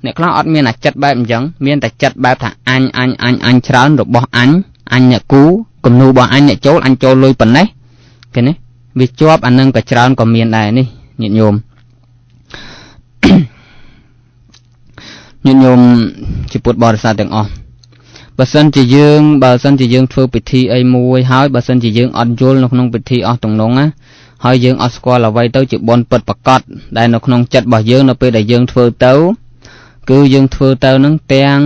អ្នកខ្លះអត់មានអាចិត្តបែបអញ្ចឹងមានតែចិត្តបែបថាអញច្រើនរបស់អញអ្នកគូគំនូរបស់អញអ្នកចូលអញចូលលុយប៉ុណ្ណេះគេនេះវាជាប់អានឹងក៏ច្រើនក៏មានដែរនេះញាតិញោមជាពុទ្ធបរិស័ទទាំងអស់បើសិនជាយើងធ្វើពិធីអីមួយហើយបើសិនជាយើងអត់យល់នៅក្នុងពិធីអស់ទំនងណាហើយយើងអត់ស្គាល់អ្វីទៅជាបុណ្យពិតប្រាកដដែលនៅក្នុងចិត្តរបស់យើងនៅពេលដែលយើងធ្វើទៅគឺយើងធ្វើទៅនឹងទាំង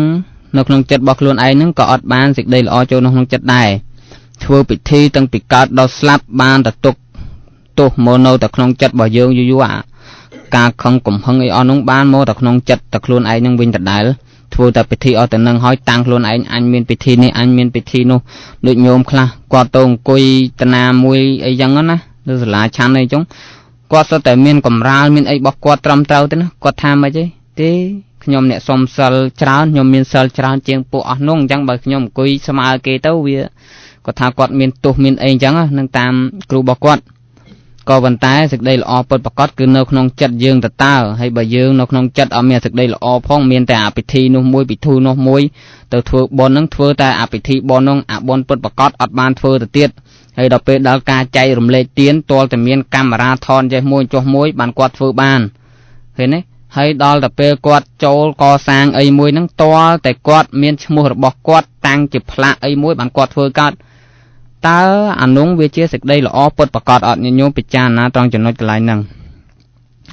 នៅក្នុងចិត្តរបស់ខ្លួនឯងនឹងក៏អត់បានសេចក្តីល្អចូលក្នុងចិត្តដែរធ្វើពិធីទាំងពីកើតដល់ស្លាប់បានតែទុកទោសមកនៅតែក្នុងចិត្តរបស់យើងយូរការខឹងកំហឹងអីអស់នោះបានមកតែក្នុងចិត្តតែខ្លួនឯងនឹងវិញដដែលធ្វើតែពិធីអស់ទៅនឹងហើយតាំងខ្លួនឯងអញមានពិធីនេះអញមានពិធីនោះដូចញោមខ្លះគាត់ទៅអង្គុយតាណាមួយអីចឹងណានៅសាលាឆាន់អីចឹងគាត់សុទ្ធតែមានកំរាលមានអីរបស់គាត់ត្រឹមត្រូវទេណាគាត់ថាមិនទេខ្ញុំអ្នកសុំសិលច្រើនខ្ញុំមានសិលច្រើនជាងពួកអស់នោះអញ្ចឹងបើខ្ញុំអង្គុយស្មើគេទៅវាគាត់ថាគាត់មានទោសមានអីអញ្ចឹងនឹងតាមគ្រូរបស់គាត់ក៏ប៉ុន្តែសេចក្តីល្អពិតប្រាកដគឺនៅក្នុងចិត្តយើងតើហើយបើយើងនៅក្នុងចិត្តអត់មានសេចក្តីល្អផងមានតែអាពិធីនោះមួយពិធីនោះមួយទៅធ្វើបុណ្យនឹងធ្វើតែអាពិធីបុណ្យនោះអាបុណ្យពិតប្រាកដអត់បានធ្វើទៅទៀតហើយដល់ពេលដល់ការចែករំលែកទានទាល់តែមានកាមេរ៉ាថនចេះមួយចុះមួយបានគាត់ធ្វើបានឃើញទេហើយដល់តែពេលគាត់ចូលកសាងអីមួយហ្នឹងទាល់តែគាត់មានឈ្មោះរបស់គាត់តាំងជាផ្លាកអីមួយបានគាត់ធ្វើកើតតើអានោះវាជាសេចក្តីល្អពិតប្រាកដអត់ញញោមពិចារណាត្រង់ចំណុចកន្លែងហ្នឹង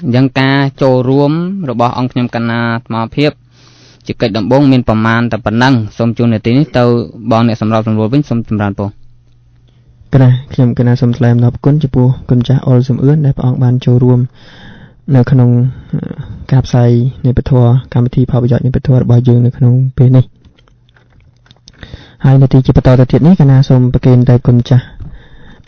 អញ្ចឹងការចូលរួមរបស់អង្គខ្ញុំកណ្ណាអាត្មាភាពជាកិច្ចដំបូងមានប្រមាណតែប៉ុណ្ណឹងសូមជូននាទីនេះទៅបងអ្នកសម្របសម្រួលវិញសូមចម្រើនពរកណាខ្ញុំកណាសូមថ្លែងអំណរគុណចំពោះគុណចាស់អុលសំអឿនដែលព្រះអង្គបានចូលរួមនៅក្នុងការផ្សាយនៃពធកម្មវិធីផលប្រយោជន៍នៃពធរបស់យើងនៅក្នុងពេលនេះហើយនាទីជាបន្តទៅទៀតនេះកណាសូមប្រគេនទៅគុណចាស់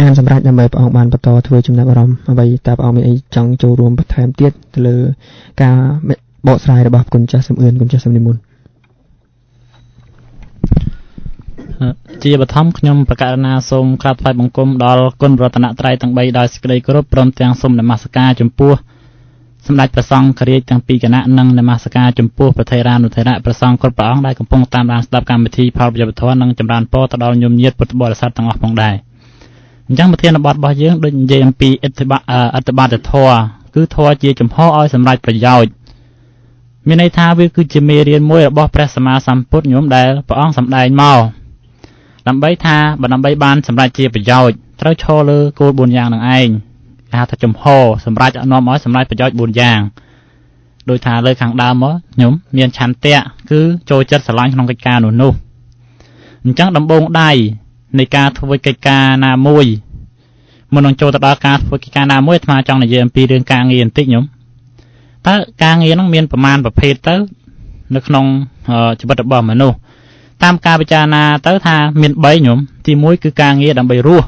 អានសម្រាប់ដើម្បីព្រះអង្គបានបន្តធ្វើចំណាប់អារម្មណ៍អ្វីតើព្រះអង្គមានអីចង់ចូលរួមបន្ថែមទៀតទៅលើការបកស្រាយរបស់គុណចាស់សំអឿនគុណចាស់សំនិមន្តជាបឋមខ្ញុំប្រកាសណាសូមក្រាបថ្វាយបង្គំដល់គុណរតនត្រ័យទាំង3ដោយសេចក្តីគោរពព្រមទាំងសូមនមស្ការចំពោះសម្ដេចព្រះសង្ឃរាជទាំងពីរគណៈនិងនមស្ការចំពោះព្រះថេរានុថេរៈព្រះសង្ឃគ្រប់ព្រះអង្គដែលកំពុងតាមដានស្ដាប់កម្មវិធីផលប្រយោជន៍ធម៌និងចម្រើនពរទៅដល់ញោមញាតិពុទ្ធបរិស័ទទាំងអស់ផងដែរអញ្ចឹងប្រធានបទរបស់យើងដូចនិយាយអំពីអត្ថបទធម៌គឺធម៌ជាចំហឲ្យសម្រេចប្រយោជន៍មានន័យថាវាគឺជាមេរៀនមួយរបស់ព្រះសម្មាសម្ពុទ្ធញោមដែលព្រះអង្គសម្ដែងមកដើម្បីបានសម្រេចជាប្រយោជន៍ត្រូវឈរលើគោល4យ៉ាងនឹងឯងគេហៅថាចំហសម្រាប់នាំឲ្យសម្រេចប្រយោជន៍4យ៉ាងដោយថាលើខាងដើមមកខ្ញុំមានឆន្ទៈគឺចូលចិត្តស្រឡាញ់ក្នុងកិច្ចការនោះអញ្ចឹងដំបូងដៃនៃការធ្វើកិច្ចការណាមួយមុននឹងចូលទៅដល់ការធ្វើកិច្ចការណាមួយអាត្មាចង់និយាយអំពីរឿងការងារបន្តិចខ្ញុំតើការងារហ្នឹងមានប្រមាណប្រភេទទៅនៅក្នុងជីវិតរបស់មនុស្សតាមការពិចារណាទៅថាមាន3ខ្ញុំទី1គឺការងារដើម្បីរស់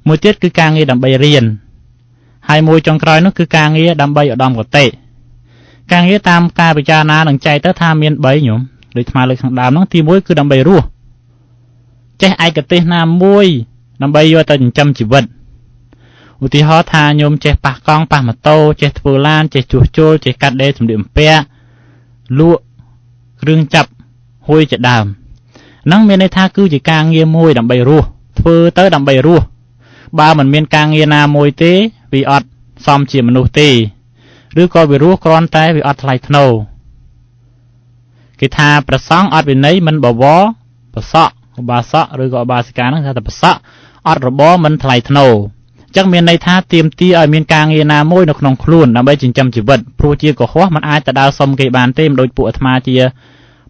មួយទៀតគឺការងារដើម្បីរៀនហើយមួយចុងក្រោយនោះគឺការងារដើម្បីឧត្តមគតិការងារតាមការពិចារណានឹងចែកទៅថាមាន3ខ្ញុំដូចថ្មលើខាងដើមនោះទី1គឺដើម្បីរស់ចេះឯកទេសណាមួយដើម្បីយកទៅចិញ្ចឹមជីវិតឧទាហរណ៍ថាញោមចេះប៉ះកង់ប៉ះម៉ូតូចេះធ្វើឡានចេះជួសជុលចេះកាត់ដេរសម្លៀកបំពាក់លក់គ្រឿងចាប់ហួយជាដើមហ្នឹងមានន័យថាគឺជាការងារមួយដើម្បីរស់ធ្វើទៅដើម្បីរស់បើមិនមានការងារណាមួយទេវាអត់សមជាមនុស្សទេឬក៏វារស់គ្រាន់តែវាអត់ថ្លៃថ្នូរគេថាប្រសង់អត់វិន័យមិនបវរប្រសក់ឧបាសកឬក៏ឧបាសិកាហ្នឹងថាតែប្រសក់អត់របរមិនថ្លៃថ្នូរអញ្ចឹងមានន័យថាទាមទារឲ្យមានការងារណាមួយនៅក្នុងខ្លួនដើម្បីចិញ្ចឹមជីវិតព្រោះជាកុហកมันអាចទៅដើរសុំគេបានទេមិនដូចពួកអាត្មាជា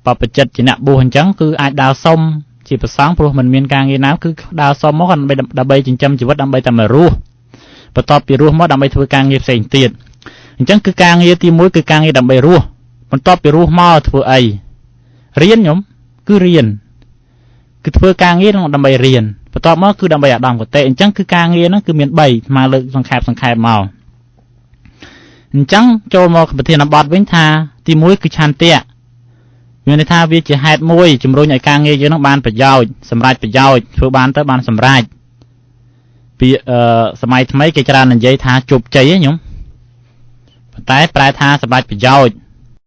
បព្វជិតជាអ្នកបួសអញ្ចឹងគឺអាចដើរសុំជាប្រសង់ព្រោះมันមានការងារណាគឺដើរសុំមកដើម្បីចិញ្ចឹមជីវិតដើម្បីតែមករស់បន្ទាប់ពីរស់មកដើម្បីធ្វើការងារផ្សេងទៀតអញ្ចឹងគឺការងារទី1គឺការងារដើម្បីរស់បន្ទាប់ពីរស់មកធ្វើអីរៀនខ្ញុំគឺរៀនគឺធ្វើការងារដើម្បីរៀនបន្ទាប់មកគឺដើម្បីឧត្តមគតិអញ្ចឹងគឺការងារហ្នឹងគឺមាន3មកលើកសង្ខេបមកអញ្ចឹងចូលមកប្រធានបទវិញថាទី1គឺឆន្ទៈមានន័យថាវាជាហេតុមួយជំរុញឲ្យការងារយើងនឹងបានប្រយោជន៍សម្រាប់ប្រយោជន៍ធ្វើបានទៅបានសម្រេចពីសម័យថ្មីគេច្រើននិយាយថាជោគជ័យហ្នឹងខ្ញុំប៉ុន្តែប្រែថាសម្រាប់ប្រយោជន៍